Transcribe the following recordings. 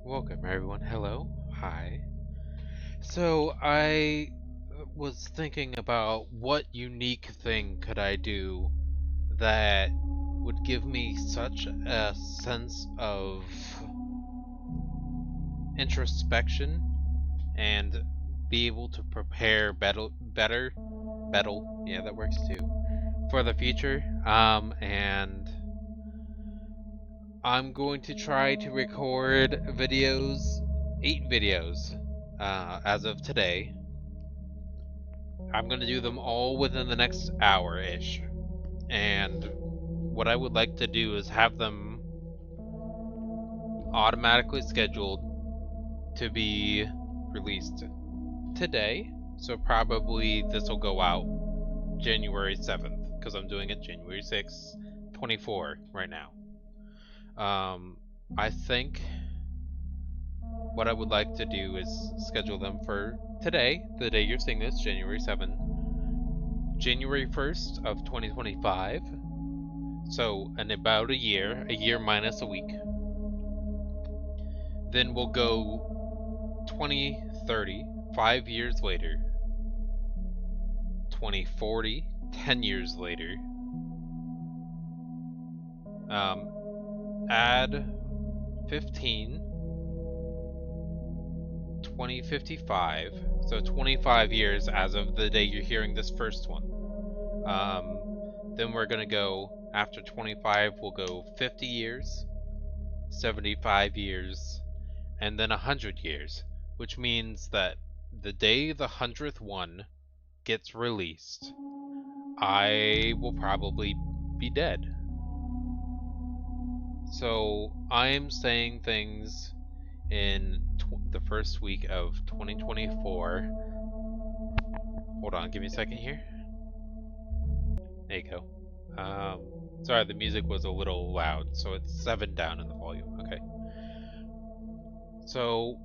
Welcome everyone. Hello. Hi. So I was thinking about what unique thing could I do that would give me such a sense of introspection and be able to prepare better, yeah, that works too, for the future. And I'm going to try to record videos, 8 videos, as of today. I'm going to do them all within the next hour-ish. And what I would like to do is have them automatically scheduled to be released today. So probably this will go out January 7th, because I'm doing it January 6th, 24 right now. I think what I would like to do is schedule them for today, the day you're seeing this, January 7th, January 1st of 2025. So in about a year minus a week. Then we'll go 2030, 5 years later. 2040, 10 years later. Add 15, 2055. So 25 years as of the day you're hearing this first one. Then we're going to go, after 25, we'll go 50 years, 75 years, and then 100 years, which means that the day the 100th one gets released, I will probably be dead. So I'm saying things in the first week of 2024. Hold on, give me a second here. There you go. Sorry, the music was a little loud, so it's 7 down in the volume. Okay. So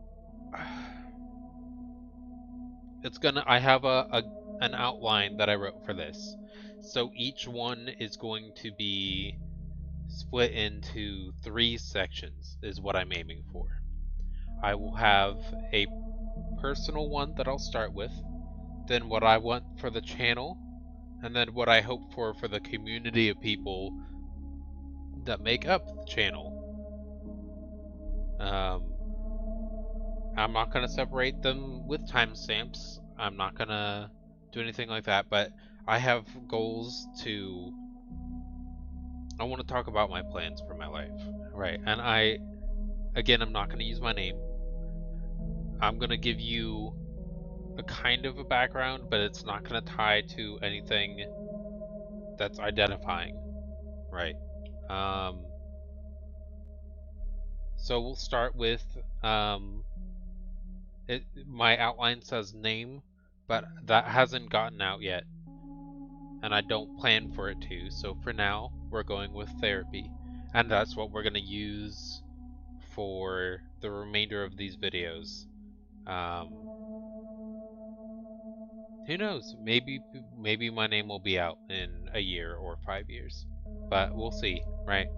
it's gonna. I have an outline that I wrote for this. So each one is going to be split into 3 sections, is what I'm aiming for. I will have a personal one that I'll start with, then what I want for the channel, and then what I hope for the community of people that make up the channel. I'm not going to separate them with timestamps. I'm not going to do anything like that, but I have goals to... I want to talk about my plans for my life, right? And I'm not going to use my name. I'm going to give you a kind of a background, but it's not going to tie to anything that's identifying, right? So we'll start with, my outline says name, but that hasn't gotten out yet, and I don't plan for it to, so for now, we're going with therapy, and that's what we're going to use for the remainder of these videos. Who knows? Maybe my name will be out in a year or 5 years, but we'll see, right?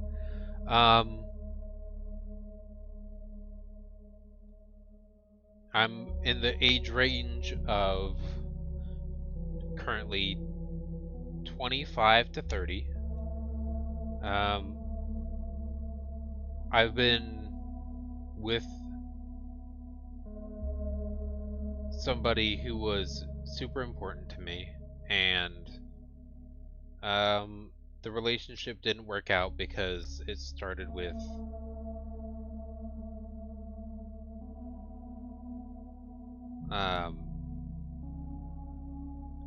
I'm in the age range of currently 25 to 30. I've been with somebody who was super important to me, and the relationship didn't work out because it started with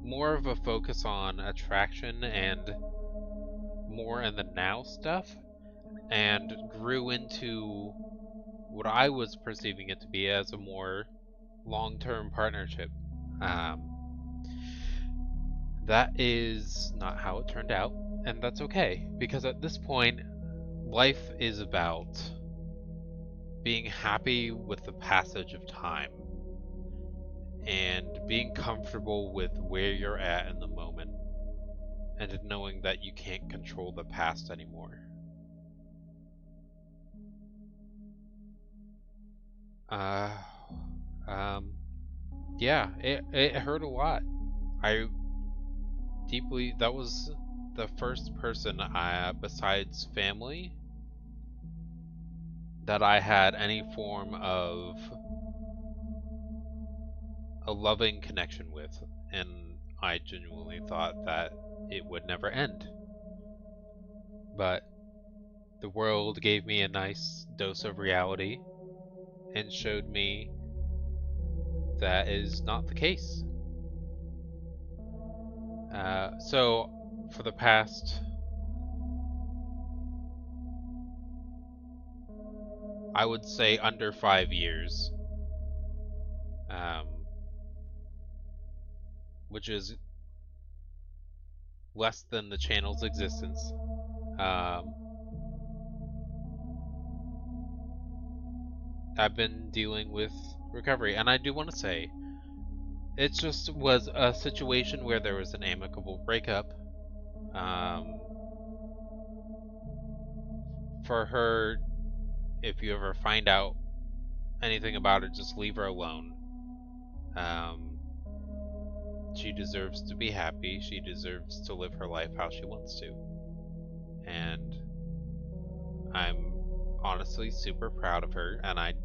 more of a focus on attraction and more in the now stuff, and grew into what I was perceiving it to be as a more long-term partnership. That is not how it turned out, and that's okay, because at this point, life is about being happy with the passage of time and being comfortable with where you're at in the moment and knowing that you can't control the past anymore. Uh, um, yeah, it hurt a lot. I deeply, that was the first person besides family that I had any form of a loving connection with, and I genuinely thought that it would never end. But the world gave me a nice dose of reality and showed me that is not the case. So, for the past, I would say under 5 years, um, which is less than the channel's existence, um, I've been dealing with recovery. And I do want to say, it just was a situation where there was an amicable breakup. Um, for her, if you ever find out anything about her, just leave her alone. Um, she deserves to be happy. She deserves to live her life how she wants to. And I'm honestly super proud of her, and I'm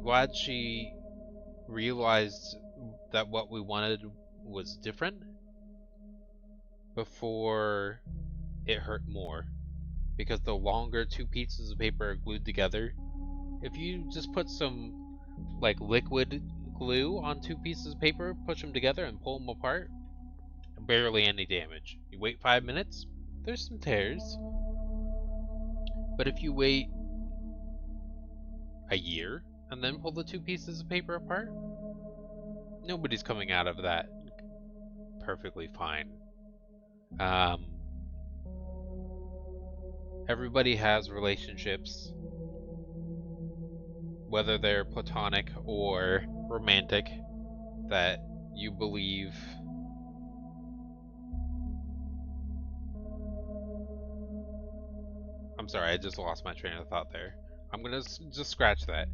glad she realized that what we wanted was different before it hurt more. Because the longer two pieces of paper are glued together, if you just put some like liquid glue on two pieces of paper, push them together and pull them apart, barely any damage. You wait 5 minutes, there's some tears. But if you wait a year and then pull the two pieces of paper apart, nobody's coming out of that perfectly fine. Um, everybody has relationships, whether they're platonic or romantic, that you believe I'm sorry, I just lost my train of thought there. I'm gonna just scratch that.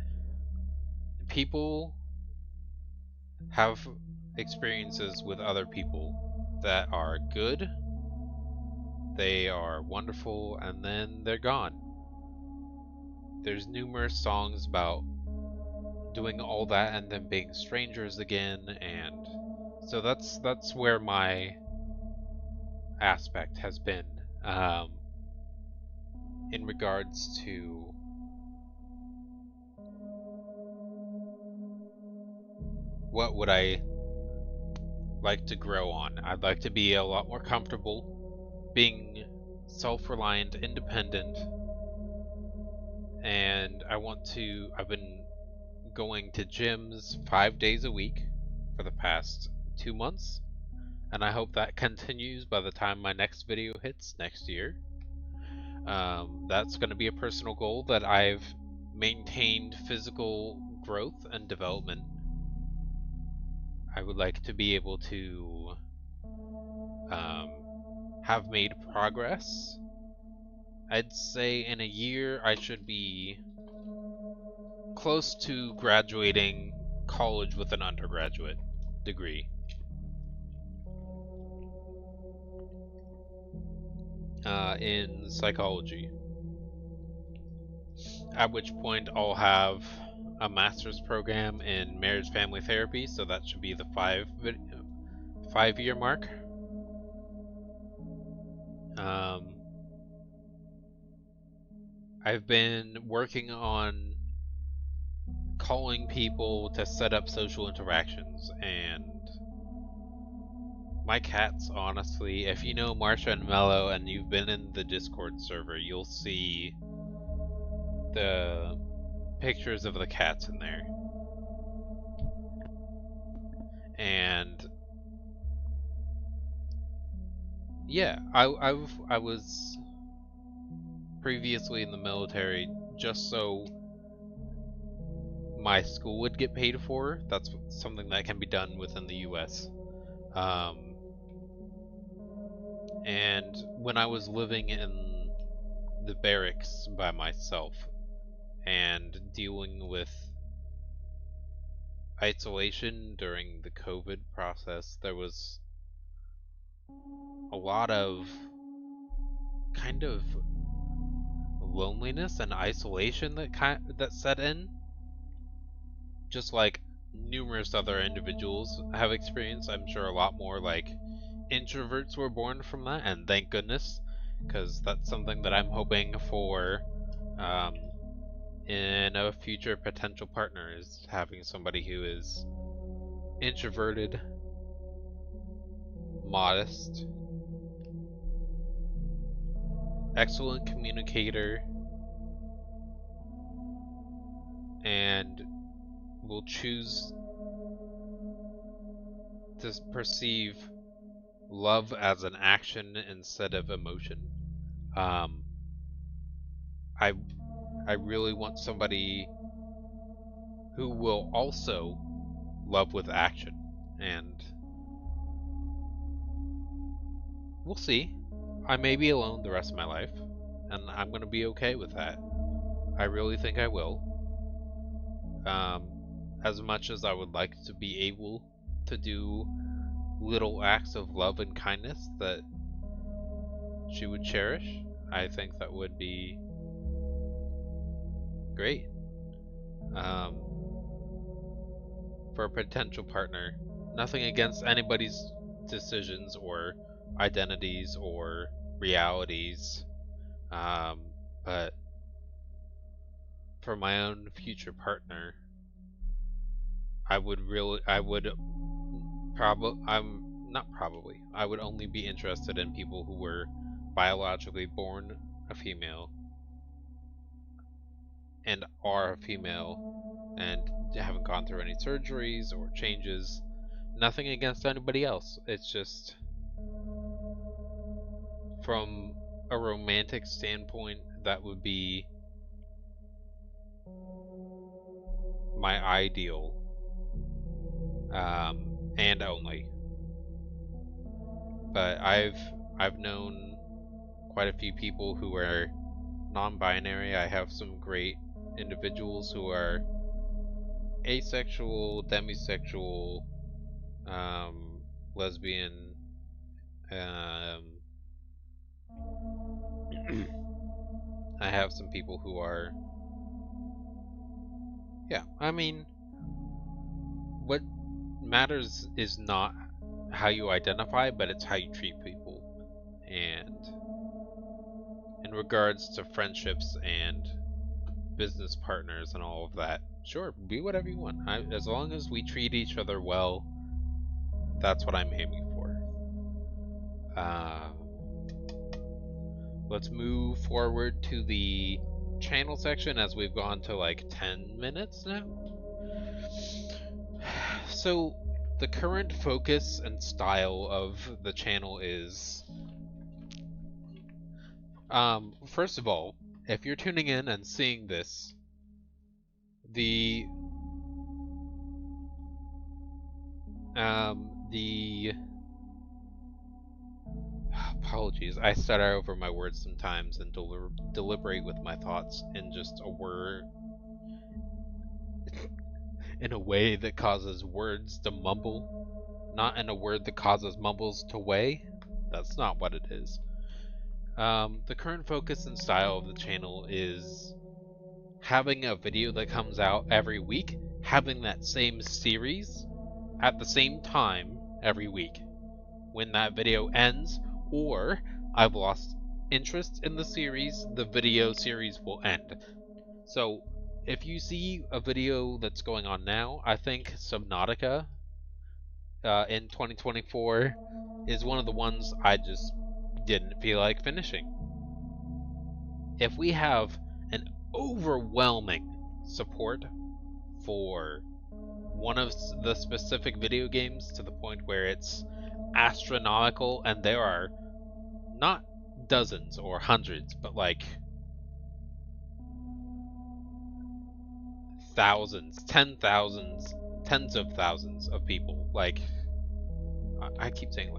People have experiences with other people that are good, they are wonderful, and then they're gone. There's numerous songs about doing all that and then being strangers again, and so that's where my aspect has been, um, in regards to what would I like to grow on. I'd like to be a lot more comfortable being self-reliant, independent, and I've been going to gyms 5 days a week for the past 2 months, and I hope that continues by the time my next video hits next year. That's going to be a personal goal that I've maintained physical growth and development. I would like to be able to um, have made progress. I'd say in a year I should be close to graduating college with an undergraduate degree. In psychology. At which point I'll have a master's program in marriage family therapy, so that should be the 5 year mark. Um, I've been working on calling people to set up social interactions, and my cats, honestly, if you know Marsha and Mello and you've been in the Discord server, you'll see the pictures of the cats in there. And yeah, I was previously in the military just so my school would get paid for. That's something that can be done within the US. Um, and when I was living in the barracks by myself and dealing with isolation during the COVID process, there was a lot of kind of loneliness and isolation that set in, just like numerous other individuals have experienced. I'm sure a lot more like introverts were born from that, and thank goodness, because that's something that I'm hoping for um, in a future potential partner, is having somebody who is introverted, modest, excellent communicator, and will choose to perceive love as an action instead of emotion. Um, I I really want somebody who will also love with action, and we'll see. I may be alone the rest of my life, and I'm gonna be okay with that. I really think I will. Um, as much as I would like to be able to do little acts of love and kindness that she would cherish, I think that would be great. Um, for a potential partner. Nothing against anybody's decisions or identities or realities, um, but for my own future partner, I would I would only be interested in people who were biologically born a female and are a female and haven't gone through any surgeries or changes. Nothing against anybody else. It's just from a romantic standpoint, that would be my ideal, and only. But I've known quite a few people who are non-binary. I have some great individuals who are asexual, demisexual, lesbian. Um, I have some people who are, yeah. I mean, what matters is not how you identify, but it's how you treat people. And in regards to friendships and business partners and all of that, sure, be whatever you want. As long as we treat each other well, that's what I'm aiming for. Uh, let's move forward to the channel section, as we've gone to like 10 minutes now. So, the current focus and style of the channel is, first of all, if you're tuning in and seeing this, the apologies, I stutter over my words sometimes and deliberate with my thoughts in just a word, in a way that causes words to mumble, not in a word that causes mumbles to weigh. That's not what it is. The current focus and style of the channel is having a video that comes out every week, having that same series at the same time every week. When that video ends, or I've lost interest in the series, the video series will end. So, if you see a video that's going on now, I think Subnautica in 2024 is one of the ones I just didn't feel like finishing. If we have an overwhelming support for one of the specific video games to the point where it's astronomical, and there are not dozens or hundreds, but like thousands, tens of thousands of people. Like, I keep saying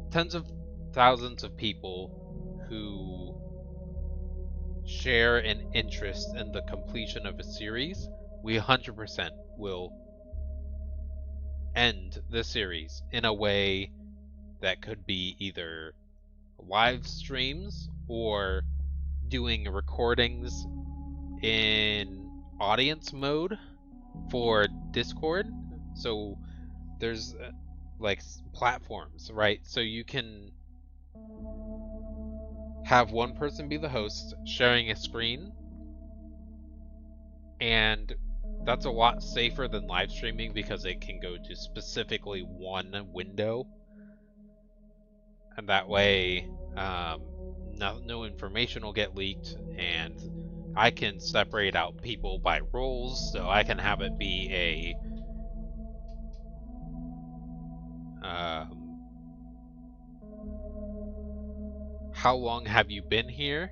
tens of thousands of people who share an interest in the completion of a series, we 100% will end the series in a way that could be either live streams or doing recordings in audience mode for Discord. So there's like platforms, right? So you can have one person be the host sharing a screen, and that's a lot safer than live streaming because it can go to specifically one window, and that way no information will get leaked, and I can separate out people by roles, so I can have it be a how long have you been here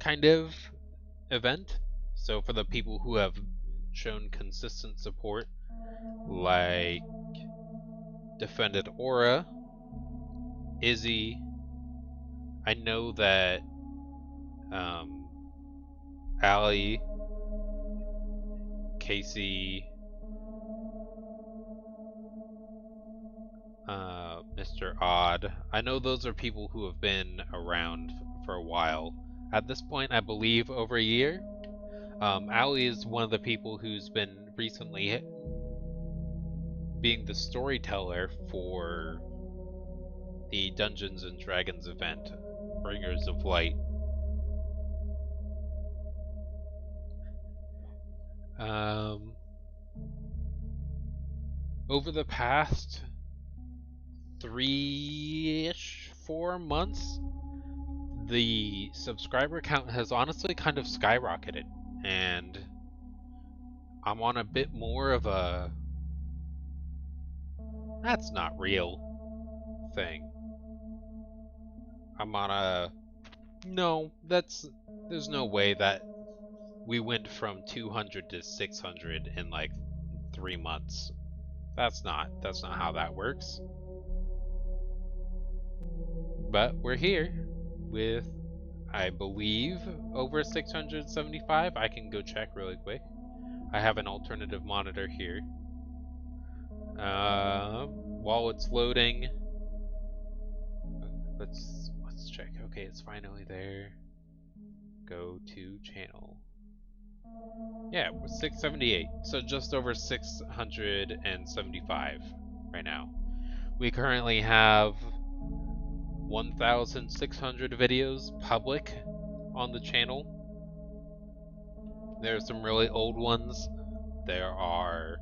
kind of event. So for the people who have shown consistent support, like Defended Aura, Izzy, I know that Allie, Casey, Mr. Odd, I know those are people who have been around for a while. At this point, I believe over a year. Allie is one of the people who's been recently being the storyteller for the Dungeons and Dragons event, Bringers of Light. Over the past 3-ish, 4 months, the subscriber count has honestly kind of skyrocketed, and I'm on a bit more of a that's not real thing. I'm on a no, there's no way that we went from 200 to 600 in like 3 months. That's not how that works. But we're here with, I believe, over 675. I can go check really quick. I have an alternative monitor here. While it's loading, let's check. Okay, it's finally there. Go to channel. Yeah, we're 678, so just over 675 right now. We currently have 1,600 videos public on the channel. There are some really old ones. There are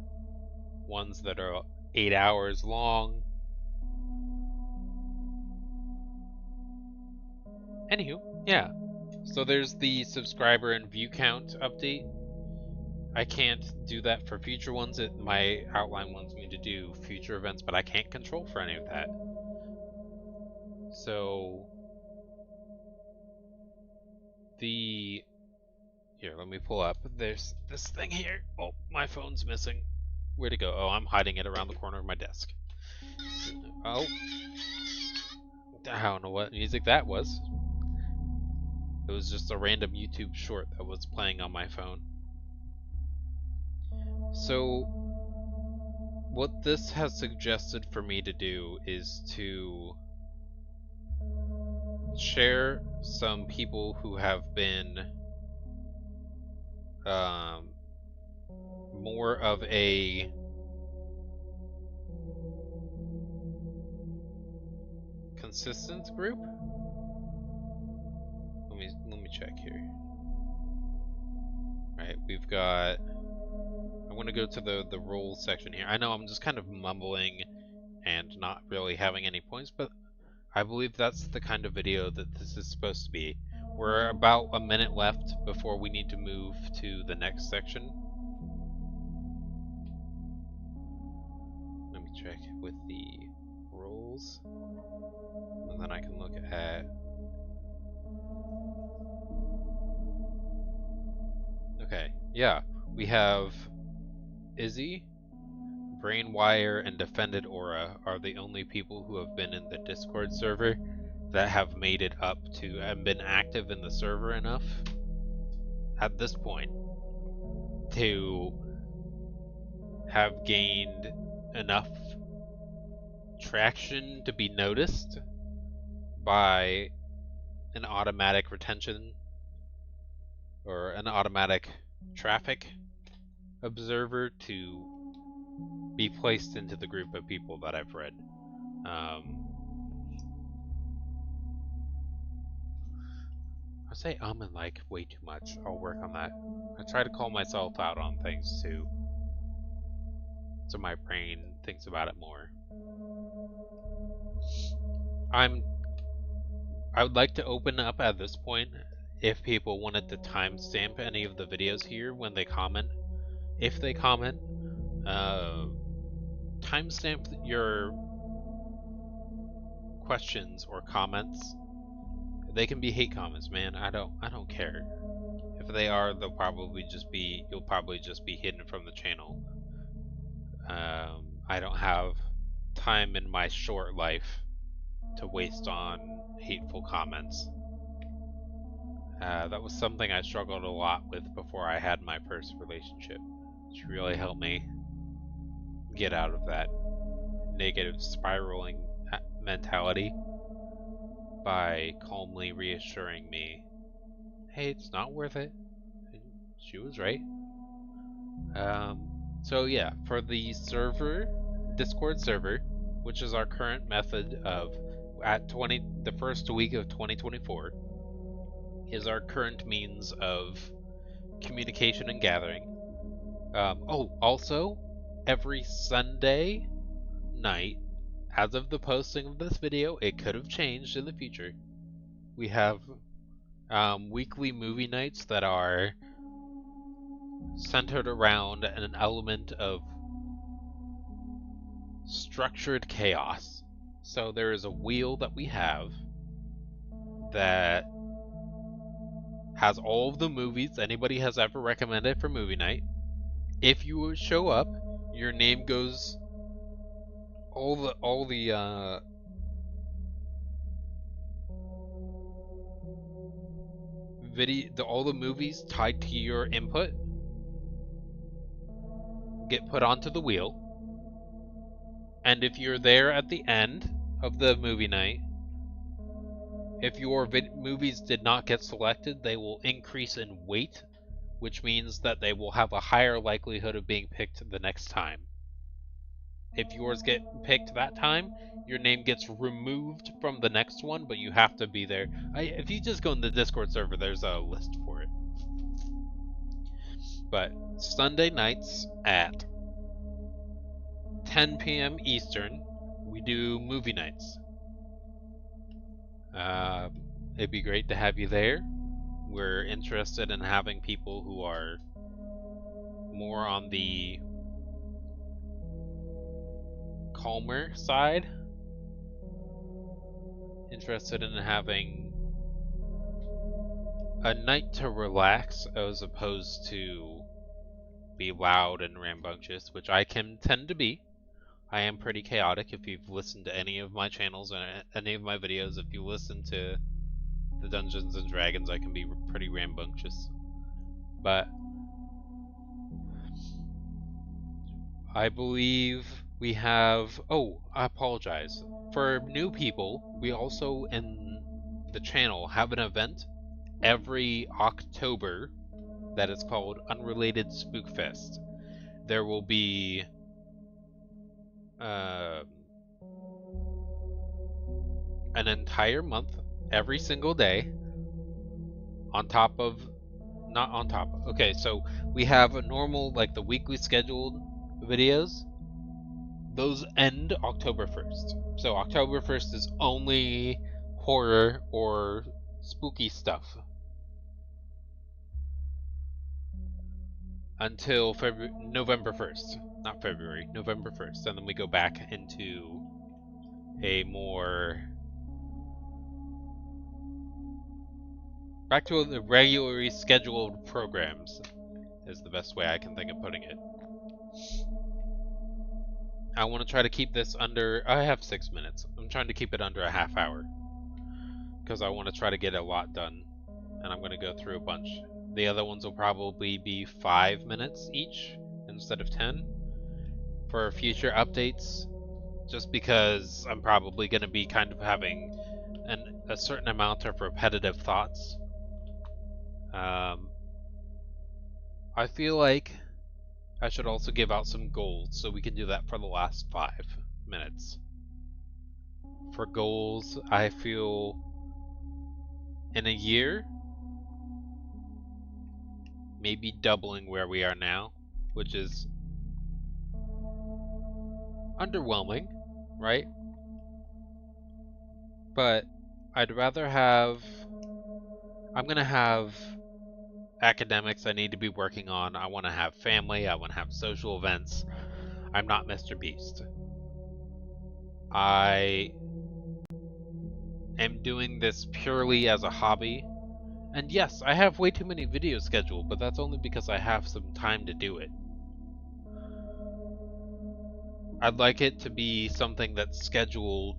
ones that are 8 hours long. Anywho, yeah. So there's the subscriber and view count update. I can't do that for future ones. My outline wants me to do future events, but I can't control for any of that. So here, let me pull up. There's this thing here. Oh, my phone's missing. Where'd it go? Oh, I'm hiding it around the corner of my desk. Oh. I don't know what music that was. It was just a random YouTube short that was playing on my phone. So, what this has suggested for me to do is to share some people who have been more of a consistent group. Let me check here. Right, we've got. I want to go to the roles section here. I know I'm just kind of mumbling and not really having any points, but I believe that's the kind of video that this is supposed to be. We're about a minute left before we need to move to the next section. Let me check with the roles, and then I can look at. Okay, yeah, we have Izzy, Brainwire, and Defended Aura are the only people who have been in the Discord server that have made it up to and been active in the server enough at this point to have gained enough traction to be noticed by an automatic retention or an automatic traffic observer to be placed into the group of people that I've read. I say and like way too much. I'll work on that. I try to call myself out on things too, so my brain thinks about it more. I would like to open up at this point if people wanted to timestamp any of the videos here when they comment. If they comment, timestamp your questions or comments. They can be hate comments, man. I don't care. If they are, you'll probably just be hidden from the channel. I don't have time in my short life to waste on hateful comments. That was something I struggled a lot with before I had my first relationship, which really helped me get out of that negative spiraling mentality by calmly reassuring me, hey, it's not worth it. And she was right. So yeah, for the server, Discord server, which is our current method of the first week of 2024, is our current means of communication and gathering. Also, every Sunday night, as of the posting of this video, it could have changed in the future. We have weekly movie nights that are centered around an element of structured chaos. So there is a wheel that we have that has all of the movies anybody has ever recommended for movie night. If you show up, your name goes all the movies tied to your input get put onto the wheel. And if you're there at the end of the movie night, if your movies did not get selected, they will increase in weight, which means that they will have a higher likelihood of being picked the next time. If yours get picked that time, your name gets removed from the next one, but you have to be there. If you just go in the Discord server, there's a list for it. But Sunday nights at 10 p.m. Eastern, we do movie nights. It'd be great to have you there. We're interested in having people who are more on the calmer side. Interested in having a night to relax as opposed to be loud and rambunctious, which I can tend to be. I am pretty chaotic. If you've listened to any of my channels and any of my videos, if you listen to the Dungeons and Dragons, I can be pretty rambunctious. But I believe we have... Oh, I apologize. For new people, we also in the channel have an event every October that is called Unrelated Spookfest. There will be an entire month, every single day, on top of... Not on top. Okay, so we have a normal, like the weekly scheduled videos. Those end October 1st. So October 1st is only horror or spooky stuff. Until November 1st. Not February, November 1st. And then we go back into a more... Back to the regularly scheduled programs is the best way I can think of putting it. I want to try to keep this under... I have 6 minutes. I'm trying to keep it under a half hour. because I want to try to get a lot done, and I'm going to go through a bunch. The other ones will probably be 5 minutes each instead of 10 for future updates, just because I'm probably going to be kind of having a certain amount of repetitive thoughts. I feel like I should also give out some goals, so we can do that for the last 5 minutes. For goals, I feel in a year, maybe doubling where we are now, which is underwhelming, right? But I'd rather have. I'm gonna have academics I need to be working on. I want to have family. I want to have social events. I'm not Mr. Beast. I am doing this purely as a hobby. And yes, I have way too many videos scheduled, but that's only because I have some time to do it. I'd like it to be something that's scheduled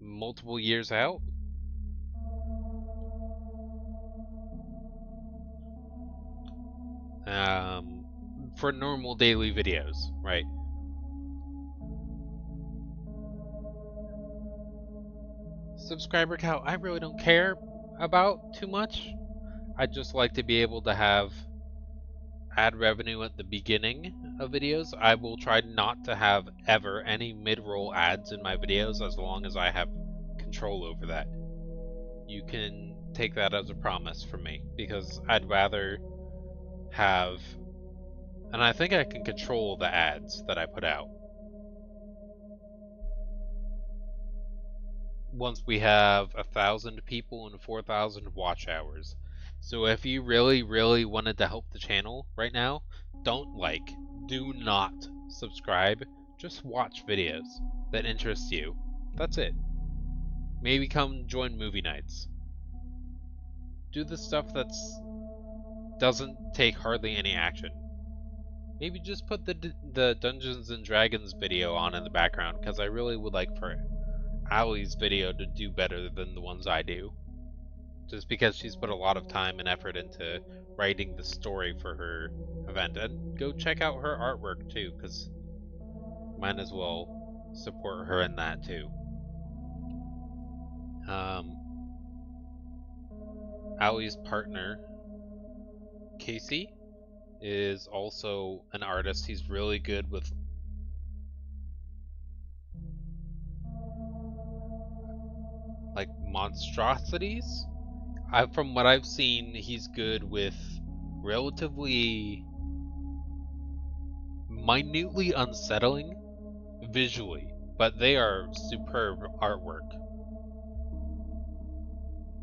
multiple years out. For normal daily videos, right? Subscriber count, I really don't care about too much. I'd just like to be able to have ad revenue at the beginning of videos. I will try not to have ever any mid-roll ads in my videos as long as I have control over that. You can take that as a promise from me, because I'd rather have, and I think I can control the ads that I put out. Once we have 1,000 people and 4,000 watch hours. So if you really, really wanted to help the channel right now, do not subscribe, just watch videos that interest you. That's it. Maybe come join movie nights. Do the stuff that doesn't take hardly any action. Maybe just put the Dungeons and Dragons video on in the background, because I really would like for Allie's video to do better than the ones I do. Just because she's put a lot of time and effort into writing the story for her event. And go check out her artwork too, because might as well support her in that too. Allie's partner, Casey, is also an artist. He's really good with like monstrosities. From what I've seen, he's good with relatively minutely unsettling visually, but they are superb artwork.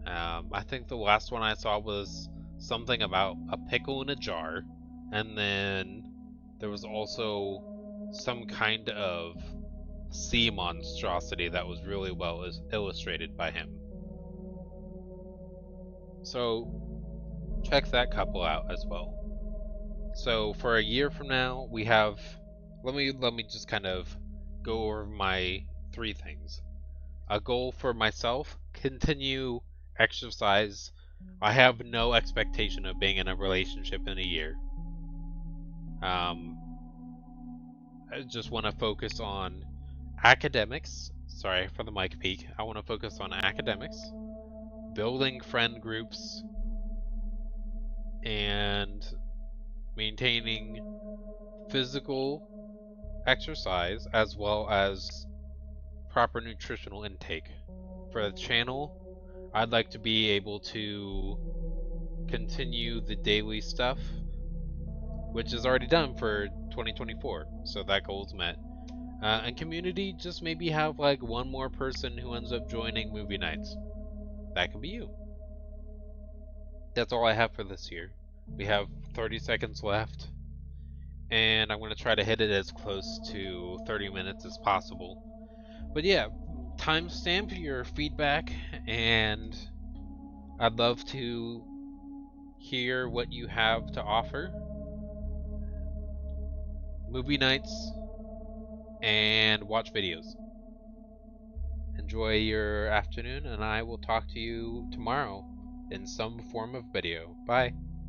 I think the last one I saw was something about a pickle in a jar, and then there was also some kind of sea monstrosity that was really well illustrated by him. So check that couple out as well. So for a year from now, we have. Let me just kind of go over my 3 things. A goal for myself: continue exercise. I have no expectation of being in a relationship in a year. I just want to focus on academics. Sorry for the mic peak. I want to focus on academics, building friend groups, and maintaining physical exercise as well as proper nutritional intake. For the channel, I'd like to be able to continue the daily stuff, which is already done for 2024, so that goal's met. And community, just maybe have like one more person who ends up joining movie nights. That could be you. That's all I have for this year. We have 30 seconds left, and I'm going to try to hit it as close to 30 minutes as possible. But yeah, timestamp your feedback, and I'd love to hear what you have to offer. Movie nights and watch videos. enjoy your afternoon, and I will talk to you tomorrow in some form of video. Bye.